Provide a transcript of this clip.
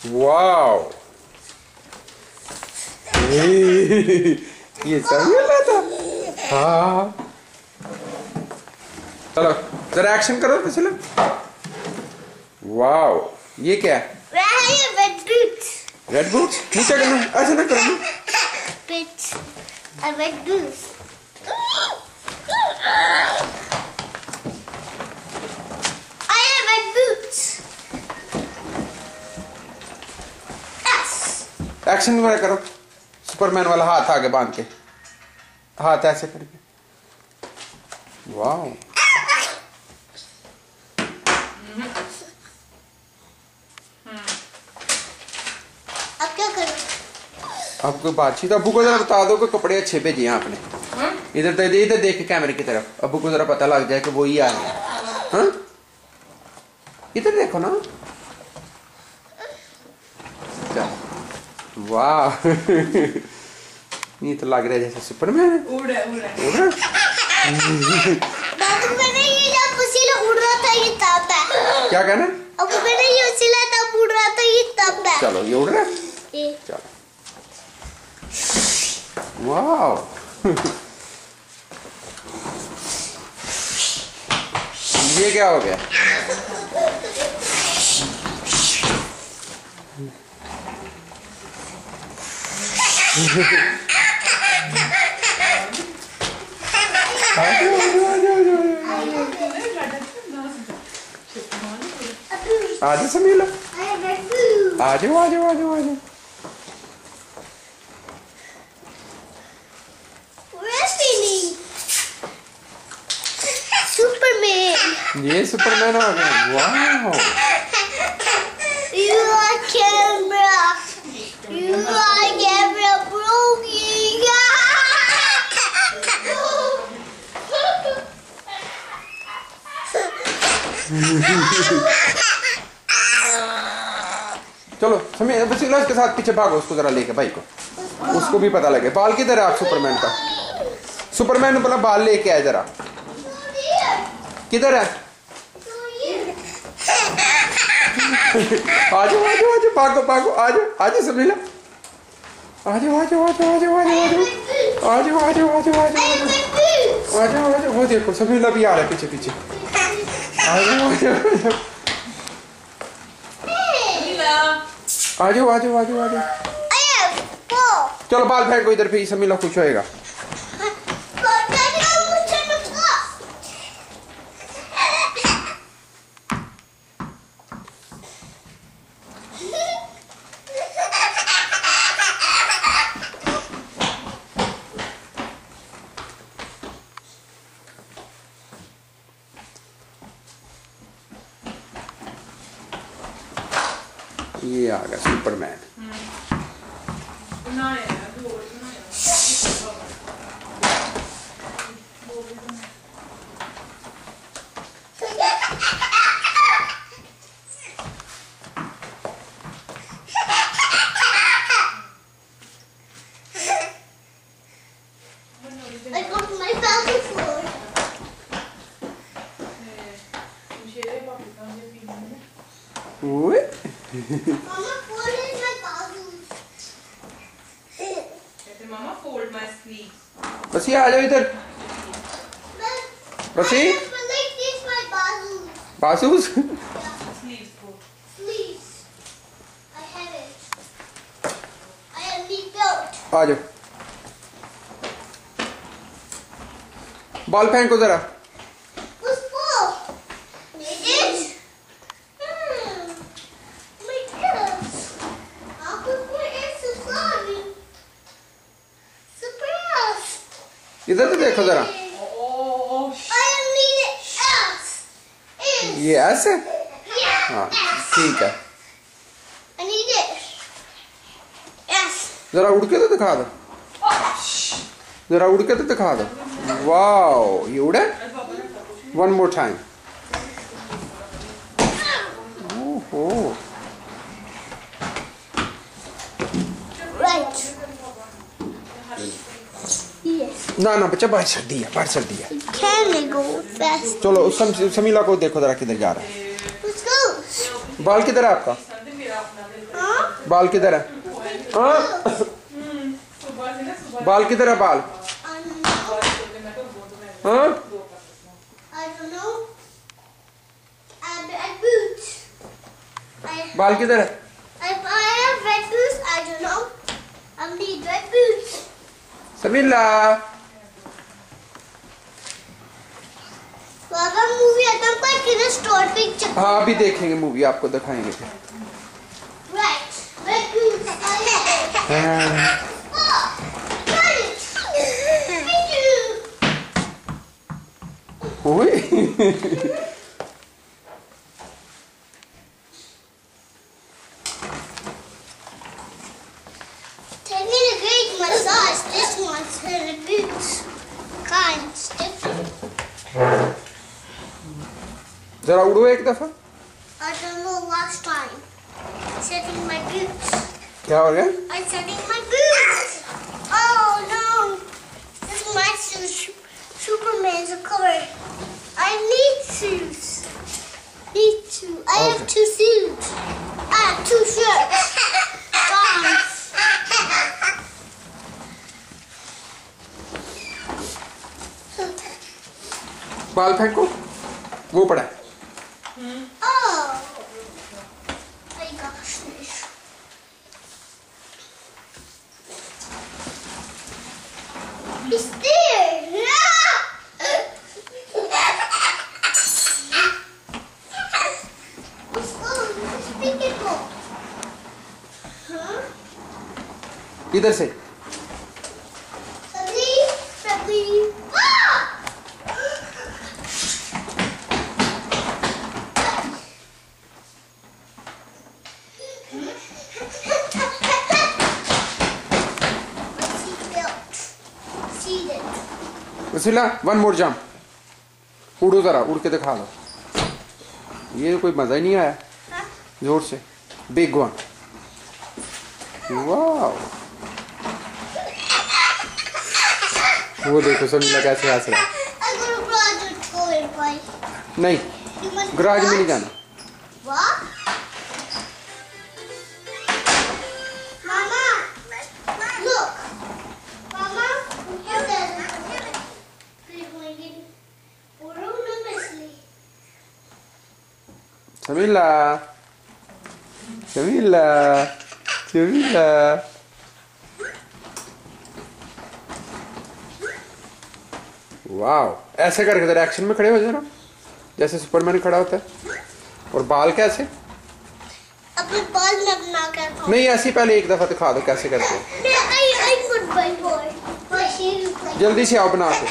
Wow ये सही था। हाँ चलो जरा एक्शन करो तो चलो। वाओ ये क्या है? Red boots. रेड बूट्स नीचे करना, ऐसे ना करना। Red boots. एक्शन वाला करो, सुपरमैन वाला हाथ आगे बांध के, हाथ ऐसे करके। वाओ अब क्या करूं? अब कोई बातचीत, अबू को जरा बता दो कि कपड़े अच्छे भेजे हैं आपने। इधर इधर देख के कैमरे की तरफ, अबू को जरा पता लग जाए कि वो ही आ रहे हैं। हाँ इधर देखो ना। वाह ये तो लग रहा है जैसे सुपरमैन है। बाबू मैंने ये जब उसीला उड़ रहा था ये तब है। क्या कहना? अब मैंने ये उसीला तब उड़ रहा था ये तब है। चलो ये उड़ रहा है। चलो वाह ये क्या हो गया? आजा समीला, आजो आजो आजो आजो। सुपरमैन, ये सुपरमैन हो गया। वाह you are camera, you are camera broken. चलो समय बसीला इसके साथ पीछे भागो, उसको जरा लेके भाई को, उसको भी पता लगे। बाल किधर है आप सुपरमैन का? सुपरमैन अपना बाल लेके आए जरा, किधर है? आजो आजो आजो भागो भागो, आजो आजो समीला, आजो आजो आजो आजो आजो आजो आजो आजो आजो आजो आजो आजो। वो देखो समीला भी आ रहा है पीछे पीछे। आजो आजो आजो आजो आजो आजो। चलो बाल फेंको इधर, फिर समीला खुश होएगा। ये आ गया Superman. I got my family food. ओए Mama folded my balloons. Mama fold my sleeves. बस ये आ जाओ इधर। बस ये Like this my balloons. बासूस। Sleeves fold. Please. I have it. I am the goat. आ जाओ, बॉल फेंको जरा। Who's full? It? My goodness. Uncle Boy is so sorry. Surprise. इधर तो देखो जरा। Oh. I am needed else. ये ऐसे? Yeah. हाँ ठीक है। I need it. Yes. जरा उड़ के तो दिखा दो, जरा उड़ के तो दिखा दो। वाओ ये उड़े। One more time. ओहो Right. Yes. ना ना बच्चा बाहर चल दिया, बाहर चल दिया। Can I go fast? चलो उस समीला को देखो जरा किधर जा रहा है। Let's go. बाल किधर है आपका? Something Huh? बाल किधर है? हाँ? सुबह से ना सुबह बाल किधर है बाल? हाँ? I don't know. And boots. बाल किधर है? I have red boots. I don't know. I need red boots. समीला बाबा मूवी आता है किधर स्टोर पिक्चर. हाँ अभी देखेंगे मूवी आपको दिखाएंगे फिर. Right. Red boots. हाँ. Oh, got it. Thank you. ओए Taking a great massage. This one's red boots. Kind sticky. जरा उड़ो एक दफा. I don't know last time. Setting my boots. क्या हो गया? I'm setting my boots. Oh no. This match to Superman's cover. I need shoes. Need two. I have Okay. 2 suits. I have 2 shirts. Guys. बाल फेंको. वो पड़ा है. Oh. I got this. It's there. Let's go. Let's pick it up. Huh? इधर से. Suddenly, ah! वसीला one more jump. उड़ो जरा उड़ के दिखा दो. ये कोई मजा ही नहीं आया. जोर से. Big one. वाह. वो देखो समीला कैसे हंस रहा है. I'm gonna garage with toy boy. नहीं You must गराज में नहीं जाना. What? Mama, look. Mama, look at that. समीला समीला समीला. वाह. ऐसे करके जरा एक्शन में खड़े हो जरा जैसे सुपरमैन खड़ा होता है. और बाल कैसे? अपने बाल में बना कर खाओ. नहीं ऐसे ही पहले एक दफा दिखा दो कैसे करते हो. I put my boy. My shoes. जल्दी से आओ बना के.